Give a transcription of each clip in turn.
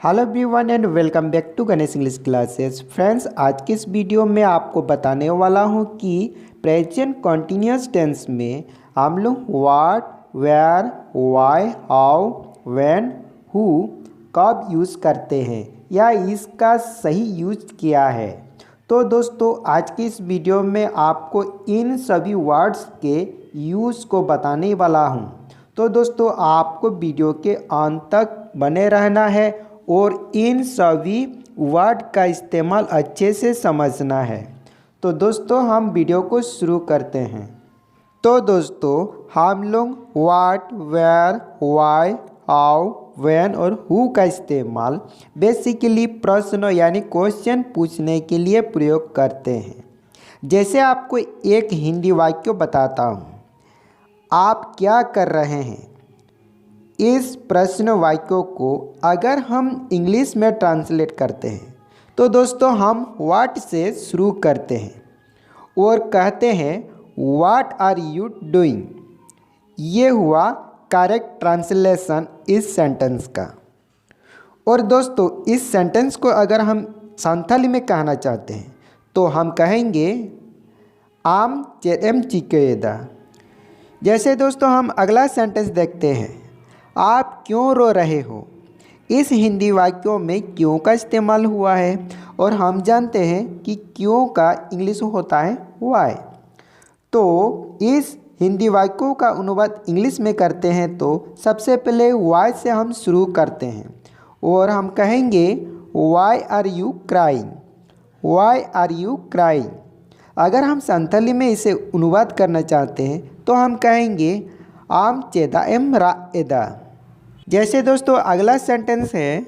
Hello everyone and welcome back to Ganesh English classes. Friends, आज के इस वीडियो में आपको बताने वाला हूं कि प्रेजेंट कॉन्टिन्यूअस टेंस में हम लोग what, where, why, how, when, who कब यूज़ करते हैं या इसका सही यूज क्या है। तो दोस्तों, आज की इस वीडियो में आपको इन सभी वर्ड्स के यूज़ को बताने वाला हूं। तो दोस्तों, आपको वीडियो के अंत तक बने रहना है और इन सभी वर्ड का इस्तेमाल अच्छे से समझना है। तो दोस्तों, हम वीडियो को शुरू करते हैं। तो दोस्तों, हम लोग what, where, why, how, when और हु का इस्तेमाल बेसिकली प्रश्न यानी क्वेश्चन पूछने के लिए प्रयोग करते हैं। जैसे आपको एक हिंदी वाक्य बताता हूँ, आप क्या कर रहे हैं। इस प्रश्न वाक्यों को अगर हम इंग्लिश में ट्रांसलेट करते हैं तो दोस्तों हम व्हाट से शुरू करते हैं और कहते हैं व्हाट आर यू डूइंग। ये हुआ करेक्ट ट्रांसलेशन इस सेंटेंस का। और दोस्तों, इस सेंटेंस को अगर हम संथाली में कहना चाहते हैं तो हम कहेंगे आम चेम चिकेदा। जैसे दोस्तों, हम अगला सेंटेंस देखते हैं, आप क्यों रो रहे हो। इस हिंदी वाक्यों में क्यों का इस्तेमाल हुआ है और हम जानते हैं कि क्यों का इंग्लिश होता है वाई। तो इस हिंदी वाक्यों का अनुवाद इंग्लिश में करते हैं तो सबसे पहले वाई से हम शुरू करते हैं और हम कहेंगे why are you crying, why are you crying. अगर हम संथाली में इसे अनुवाद करना चाहते हैं तो हम कहेंगे आम चेदा एम रा एदा। जैसे दोस्तों, अगला सेंटेंस है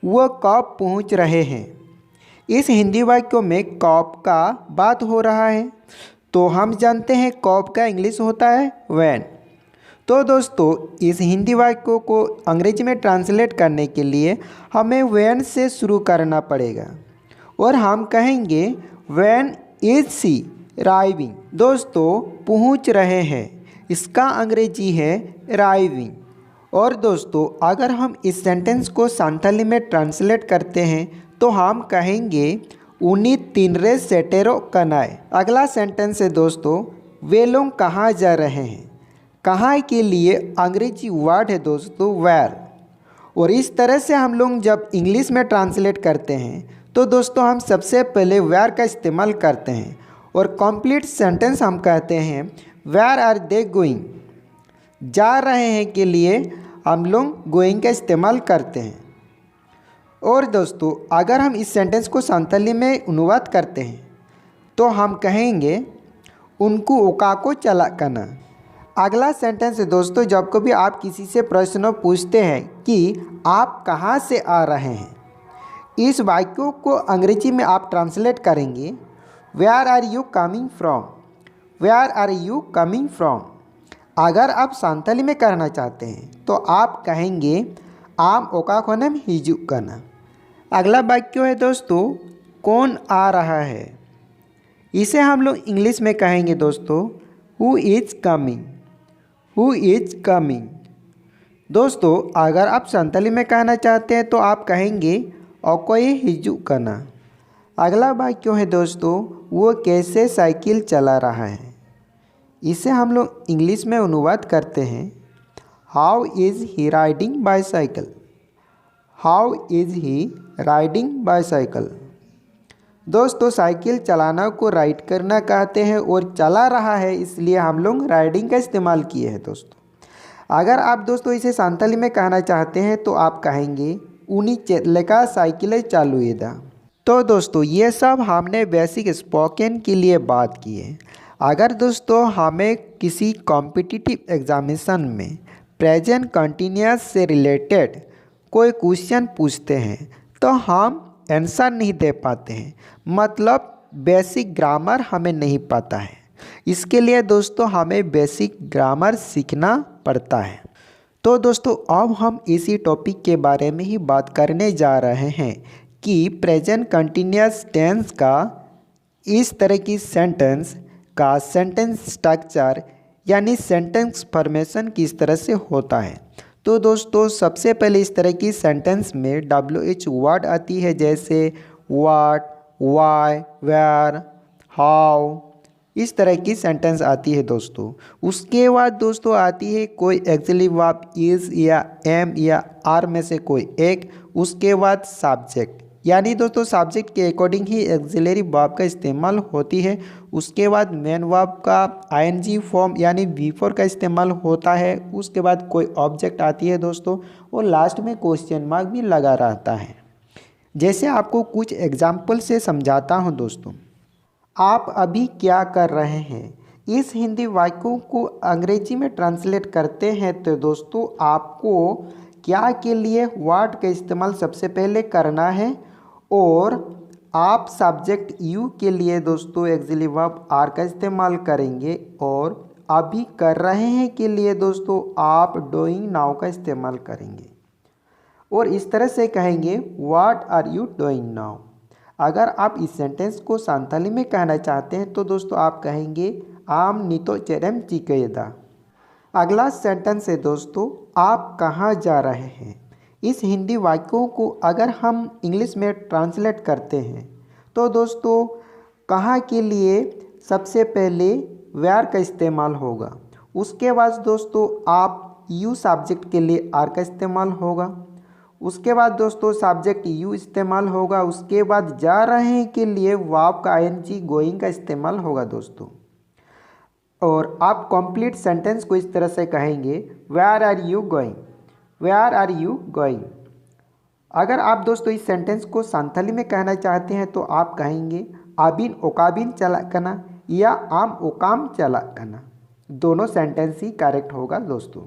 वो कब पहुंच रहे हैं। इस हिंदी वाक्यों में कब का बात हो रहा है तो हम जानते हैं कब का इंग्लिश होता है व्हेन। तो दोस्तों, इस हिंदी वाक्यों को अंग्रेजी में ट्रांसलेट करने के लिए हमें व्हेन से शुरू करना पड़ेगा और हम कहेंगे व्हेन इज सी राइविंग। दोस्तों, पहुंच रहे हैं, इसका अंग्रेजी है राइविंग। और दोस्तों, अगर हम इस सेंटेंस को संथाली में ट्रांसलेट करते हैं तो हम कहेंगे उनी तिनरे सेटेरो कनाए। अगला सेंटेंस है दोस्तों, वे लोग कहाँ जा रहे हैं। कहाँ के लिए अंग्रेजी वर्ड है दोस्तों वेयर। और इस तरह से हम लोग जब इंग्लिश में ट्रांसलेट करते हैं तो दोस्तों हम सबसे पहले वेयर का इस्तेमाल करते हैं और कंप्लीट सेंटेंस हम कहते हैं वेयर आर दे गोइंग। जा रहे हैं के लिए हम लोग गोइंग का इस्तेमाल करते हैं। और दोस्तों, अगर हम इस सेंटेंस को संथाली में अनुवाद करते हैं तो हम कहेंगे उनको ओका को चला करना। अगला सेंटेंस है दोस्तों, जब कभी आप किसी से प्रश्न पूछते हैं कि आप कहाँ से आ रहे हैं, इस वाक्यों को अंग्रेजी में आप ट्रांसलेट करेंगे where are you coming from, where are you coming from. अगर आप संथाली में करना चाहते हैं तो आप कहेंगे आम ओका खोनम हिजू कना। अगला वाक्य है दोस्तों, कौन आ रहा है। इसे हम लोग इंग्लिश में कहेंगे दोस्तों who is coming, who is coming. दोस्तों, अगर आप संथाली में कहना चाहते हैं तो आप कहेंगे ओकोए हिजू कना। अगला वाक्य है दोस्तों, वो कैसे साइकिल चला रहा है। इसे हम लोग इंग्लिश में अनुवाद करते हैं how is he riding bicycle, how is he riding bicycle. दोस्तों, साइकिल चलाना को राइड करना कहते हैं और चला रहा है इसलिए हम लोग राइडिंग का इस्तेमाल किए हैं दोस्तों। अगर आप दोस्तों इसे संथाली में कहना चाहते हैं तो आप कहेंगे उनी चेतलेका साइकिल चालू एदा। तो दोस्तों, ये सब हमने बेसिक स्पोकन के लिए बात की है। अगर दोस्तों हमें किसी कॉम्पिटिटिव एग्जामिनेशन में प्रेजेंट कंटिन्यूअस से रिलेटेड कोई क्वेश्चन पूछते हैं तो हम आंसर नहीं दे पाते हैं, मतलब बेसिक ग्रामर हमें नहीं पता है। इसके लिए दोस्तों हमें बेसिक ग्रामर सीखना पड़ता है। तो दोस्तों, अब हम इसी टॉपिक के बारे में ही बात करने जा रहे हैं कि प्रेजेंट कंटिन्यूअस टेंस का इस तरह की सेंटेंस का सेंटेंस स्ट्रक्चर यानी सेंटेंस फॉर्मेशन किस तरह से होता है। तो दोस्तों सबसे पहले इस तरह की सेंटेंस में WH वर्ड आती है, जैसे व्हाट, वाई, वेयर, हाउ, इस तरह की सेंटेंस आती है दोस्तों। उसके बाद दोस्तों आती है कोई एक्सिलरी वर्ब इज़ या एम या आर में से कोई एक। उसके बाद सब्जेक्ट, यानी दोस्तों सब्जेक्ट के अकॉर्डिंग ही एक्सिलरी वर्ब का इस्तेमाल होती है। उसके बाद मेन वर्ब का आईएनजी फॉर्म यानी V4 का इस्तेमाल होता है। उसके बाद कोई ऑब्जेक्ट आती है दोस्तों, और लास्ट में क्वेश्चन मार्क भी लगा रहता है। जैसे आपको कुछ एग्जाम्पल से समझाता हूँ दोस्तों। आप अभी क्या कर रहे हैं, इस हिंदी वाक्यों को अंग्रेजी में ट्रांसलेट करते हैं तो दोस्तों आपको क्या के लिए व्हाट का इस्तेमाल सबसे पहले करना है, और आप सब्जेक्ट यू के लिए दोस्तों एक्सिलरी वर्ब आर का इस्तेमाल करेंगे, और अभी कर रहे हैं के लिए दोस्तों आप डूइंग नाउ का इस्तेमाल करेंगे। और इस तरह से कहेंगे what are you doing now. अगर आप इस सेंटेंस को संथाली में कहना चाहते हैं तो दोस्तों आप कहेंगे आम नितो चेरम चिकेदा। अगला सेंटेंस है दोस्तों आप कहाँ जा रहे हैं। इस हिंदी वाक्यों को अगर हम इंग्लिश में ट्रांसलेट करते हैं तो दोस्तों कहाँ के लिए सबसे पहले वेयर का इस्तेमाल होगा। उसके बाद दोस्तों आप यू सब्जेक्ट के लिए आर का इस्तेमाल होगा। उसके बाद दोस्तों सब्जेक्ट यू इस्तेमाल होगा। उसके बाद जा रहे हैं के लिए वर्ब का आईएनजी गोइंग का इस्तेमाल होगा दोस्तों। और आप कंप्लीट सेंटेंस को इस तरह से कहेंगे where are you going, where are you going. अगर आप दोस्तों इस सेंटेंस को संथाली में कहना चाहते हैं तो आप कहेंगे आबिन ओकाबिन चला कना या आम ओकाम चला कना। दोनों सेंटेंस ही करेक्ट होगा दोस्तों।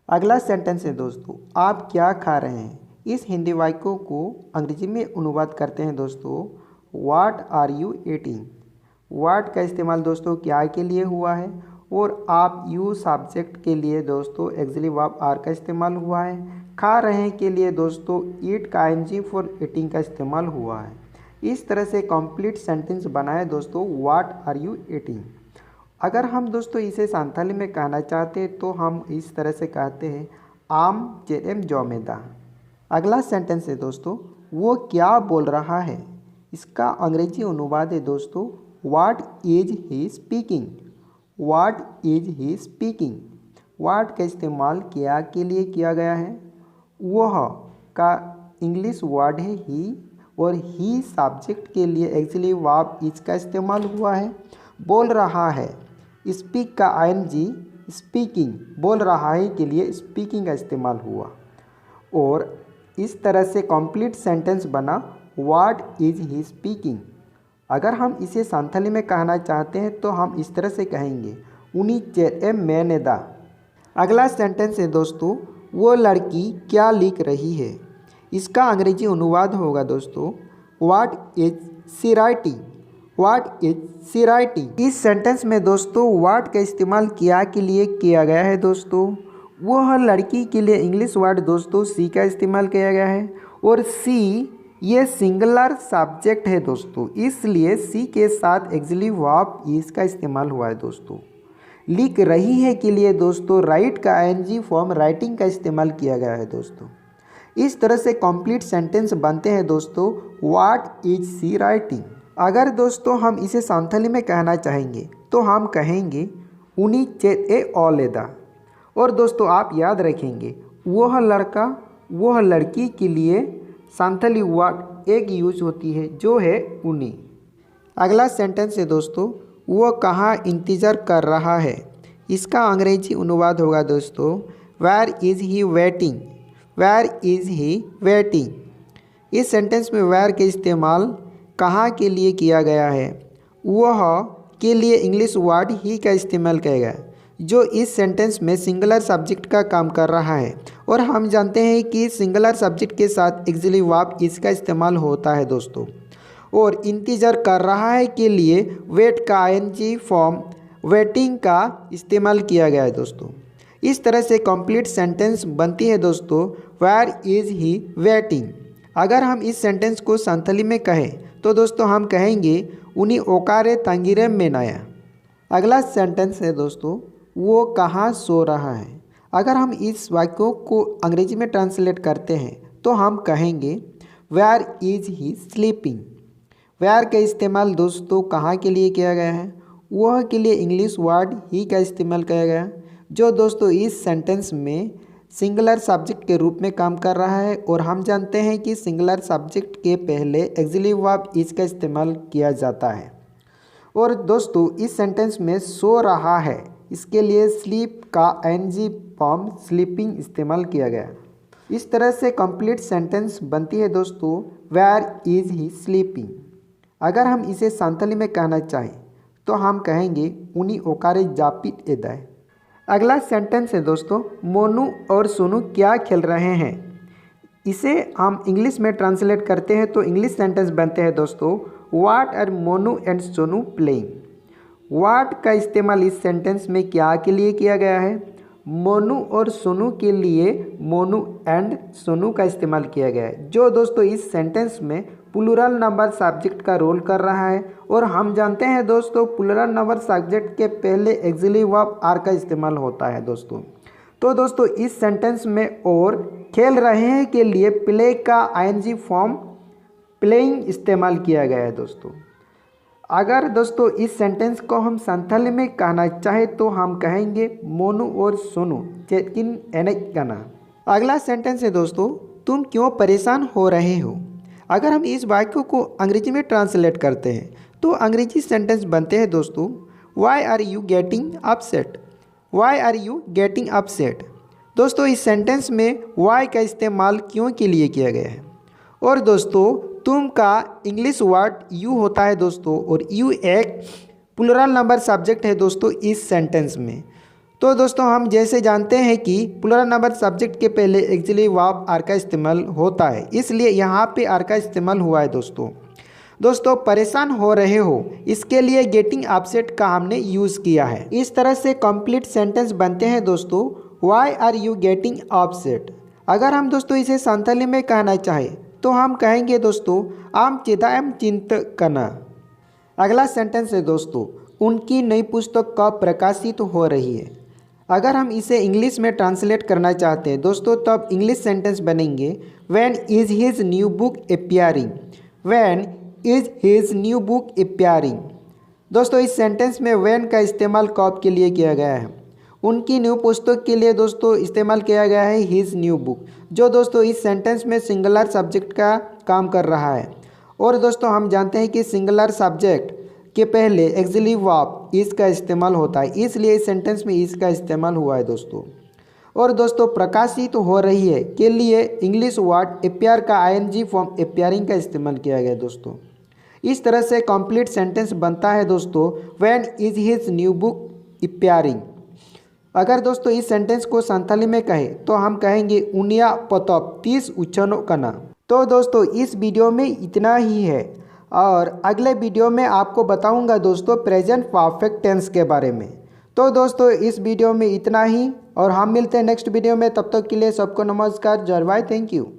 अगला सेंटेंस है दोस्तों आप क्या खा रहे हैं। इस हिंदी वाक्यों को अंग्रेजी में अनुवाद करते हैं दोस्तों what are you eating. What का इस्तेमाल दोस्तों क्या के लिए हुआ है, और आप यू सब्जेक्ट के लिए दोस्तों एक्सिलरी वर्ब आर का इस्तेमाल हुआ है। खा रहे हैं के लिए दोस्तों ईट का आईएनजी फॉर ईटिंग का इस्तेमाल हुआ है। इस तरह से कंप्लीट सेंटेंस बनाए दोस्तों व्हाट आर यू ईटिंग। अगर हम दोस्तों इसे संथाली में कहना चाहते हैं तो हम इस तरह से कहते हैं आम चेम जोमेदा। अगला सेंटेंस है दोस्तों वो क्या बोल रहा है। इसका अंग्रेजी अनुवाद है दोस्तों what is he speaking. What is he speaking. What का इस्तेमाल क्या के लिए किया गया है। वह का इंग्लिश वर्ड है ही, और ही सब्जेक्ट के लिए एक्चुअली वर्ब इज का इस्तेमाल हुआ है। बोल रहा है, स्पीक का आईएनजी स्पीकिंग, बोल रहा है के लिए स्पीकिंग का इस्तेमाल हुआ। और इस तरह से कंप्लीट सेंटेंस बना व्हाट इज ही स्पीकिंग। अगर हम इसे संथाली में कहना चाहते हैं तो हम इस तरह से कहेंगे उनी चेम मैंने दा। अगला सेंटेंस है दोस्तों वो लड़की क्या लिख रही है। इसका अंग्रेजी अनुवाद होगा दोस्तों what is she writing. What is she writing. इस सेंटेंस में दोस्तों व्हाट का इस्तेमाल क्या के लिए किया गया है दोस्तों। वह लड़की के लिए इंग्लिश वर्ड दोस्तों सी का इस्तेमाल किया गया है, और सी ये सिंगुलर सब्जेक्ट है दोस्तों, इसलिए सी के साथ एक्सिलरी वर्ब इज का इस्तेमाल हुआ है दोस्तों। लिख रही है के लिए दोस्तों राइट का आईएनजी फॉर्म राइटिंग का इस्तेमाल किया गया है दोस्तों। इस तरह से कंप्लीट सेंटेंस बनते हैं दोस्तों व्हाट इज सी राइटिंग। अगर दोस्तों हम इसे संथाली में कहना चाहेंगे तो हम कहेंगे उनी चेत ए ओलेदा। और दोस्तों आप याद रखेंगे वह लड़का वह लड़की के लिए संथाली वर्ड एक यूज होती है जो है उनी। अगला सेंटेंस है दोस्तों वो कहाँ इंतज़ार कर रहा है। इसका अंग्रेजी अनुवाद होगा दोस्तों where is he waiting. Where is he waiting. इस सेंटेंस में वेयर के इस्तेमाल कहाँ के लिए किया गया है। वह के लिए इंग्लिश वर्ड ही का इस्तेमाल किया गया जो इस सेंटेंस में सिंगुलर सब्जेक्ट का काम कर रहा है, और हम जानते हैं कि सिंगुलर सब्जेक्ट के साथ एक्सिलरी वर्ब इसका इस्तेमाल होता है दोस्तों। और इंतज़ार कर रहा है के लिए वेट का आईएनजी फॉर्म वेटिंग का इस्तेमाल किया गया है दोस्तों। इस तरह से कंप्लीट सेंटेंस बनती है दोस्तों वेयर इज़ ही वेटिंग। अगर हम इस सेंटेंस को संथाली में कहें तो दोस्तों हम कहेंगे उन्हीं ओकारे तंगिरे में नया। अगला सेंटेंस है दोस्तों वो कहाँ सो रहा है। अगर हम इस वाक्यों को अंग्रेजी में ट्रांसलेट करते हैं तो हम कहेंगे where is he sleeping. Where का इस्तेमाल दोस्तों कहाँ के लिए किया गया है? वह के लिए इंग्लिश वर्ड ही का इस्तेमाल किया गया है, जो दोस्तों इस सेंटेंस में सिंगुलर सब्जेक्ट के रूप में काम कर रहा है। और हम जानते हैं कि सिंगुलर सब्जेक्ट के पहले ऑक्सिलरी वर्ब इज का इस्तेमाल किया जाता है। और दोस्तों इस सेंटेंस में सो रहा है, इसके लिए स्लीप का एनजी फॉर्म स्लीपिंग इस्तेमाल किया गया। इस तरह से कंप्लीट सेंटेंस बनती है दोस्तों वेयर इज ही स्लीपिंग। अगर हम इसे संथाली में कहना चाहें तो हम कहेंगे उनी ओकारे जापित एदाय। अगला सेंटेंस है दोस्तों मोनू और सोनू क्या खेल रहे हैं। इसे हम इंग्लिश में ट्रांसलेट करते हैं तो इंग्लिश सेंटेंस बनते हैं दोस्तों what are Monu and Sonu playing. What का इस्तेमाल इस सेंटेंस में क्या के लिए किया गया है? मोनू और सोनू के लिए मोनू एंड सोनू का इस्तेमाल किया गया है, जो दोस्तों इस सेंटेंस में प्लूरल नंबर सब्जेक्ट का रोल कर रहा है। और हम जानते हैं दोस्तों प्लूरल नंबर सब्जेक्ट के पहले ऑक्सिलरी वर्ब आर का इस्तेमाल होता है दोस्तों। तो दोस्तों इस सेंटेंस में और खेल रहे हैं के लिए प्ले का आईएनजी फॉर्म प्लेइंग इस्तेमाल किया गया है दोस्तों। अगर दोस्तों इस सेंटेंस को हम संथाली में कहना चाहे तो हम कहेंगे मोनू और सोनू चेकिन एनेक गाना। अगला सेंटेंस है दोस्तों तुम क्यों परेशान हो रहे हो। अगर हम इस वाक्य को अंग्रेजी में ट्रांसलेट करते हैं तो अंग्रेजी सेंटेंस बनते हैं दोस्तों why are you getting upset. Why are you getting upset. दोस्तों इस सेंटेंस में वाई का इस्तेमाल क्यों के लिए किया गया है। और दोस्तों तुम का इंग्लिश वर्ड यू होता है दोस्तों, और यू एक प्लूरल नंबर सब्जेक्ट है दोस्तों इस सेंटेंस में। तो दोस्तों हम जैसे जानते हैं कि प्लूरल नंबर सब्जेक्ट के पहले ऑक्सिलरी वर्ब आर का इस्तेमाल होता है, इसलिए यहाँ पे आर का इस्तेमाल हुआ है दोस्तों। दोस्तों परेशान हो रहे हो, इसके लिए गेटिंग अपसेट का हमने यूज़ किया है। इस तरह से कंप्लीट सेंटेंस बनते हैं दोस्तों why are you getting upset. अगर हम दोस्तों इसे संथाली में कहना चाहें तो हम कहेंगे दोस्तों आम चिदाएम चिंत कना। अगला सेंटेंस है दोस्तों उनकी नई पुस्तक कब प्रकाशित हो रही है। अगर हम इसे इंग्लिश में ट्रांसलेट करना चाहते हैं दोस्तों तब इंग्लिश सेंटेंस बनेंगे when is his new book appearing. When is his new book appearing. दोस्तों इस सेंटेंस में व्हेन का इस्तेमाल कब के लिए किया गया है? उनकी न्यू पुस्तक के लिए दोस्तों इस्तेमाल किया गया है हिज न्यू बुक, जो दोस्तों इस सेंटेंस में सिंगुलर सब्जेक्ट का काम कर रहा है। और दोस्तों हम जानते हैं कि सिंगुलर सब्जेक्ट के पहले ऑक्सिलरी वर्ब इज का इस्तेमाल होता है, इसलिए इस सेंटेंस में इज का इस्तेमाल हुआ है दोस्तों। और दोस्तों प्रकाशित हो रही है के लिए इंग्लिश वर्ड अपियर का आईएनजी फॉर्म अपियरिंग का इस्तेमाल किया गया है दोस्तों। इस तरह से कंप्लीट सेंटेंस बनता है दोस्तों when is his new book appearing. अगर दोस्तों इस सेंटेंस को संथाली में कहें तो हम कहेंगे उनिया पतप 30 उच्चनो कना। तो दोस्तों इस वीडियो में इतना ही है, और अगले वीडियो में आपको बताऊंगा दोस्तों प्रेजेंट परफेक्ट टेंस के बारे में। तो दोस्तों इस वीडियो में इतना ही, और हम मिलते हैं नेक्स्ट वीडियो में। तब तक के लिए सबको नमस्कार, जय हिंद, थैंक यू।